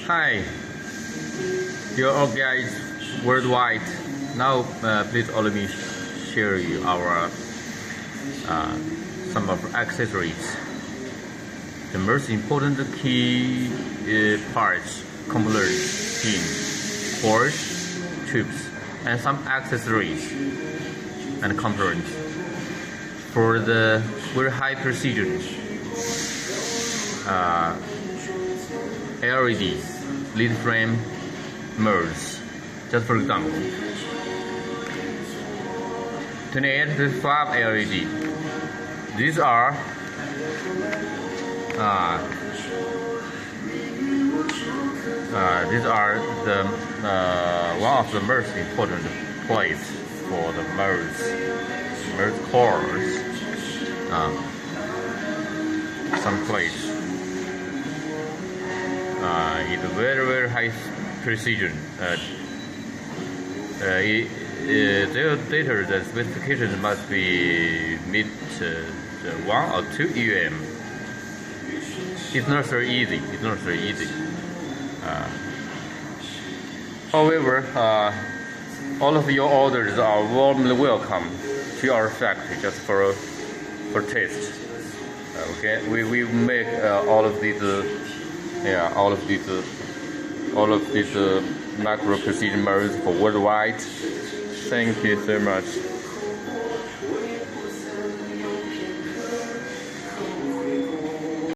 Hi, dear all guys worldwide. Now, please allow me share you our some of accessories. The most important key parts, components, pin, cords, tubes, and some accessories and components for the very high precision LEDs, lead frame mirrors. Just for example, 28 to 5 LED. These are the one of the most important plates for the merge cores. Some plates. It's very high precision. Their data, the specification must be meet the 1 or 2 UM. It's not so easy. However, all of your orders are warmly welcome to our factory just for taste. Okay, we make all of these macro precision mirrors for worldwide. Thank you so much.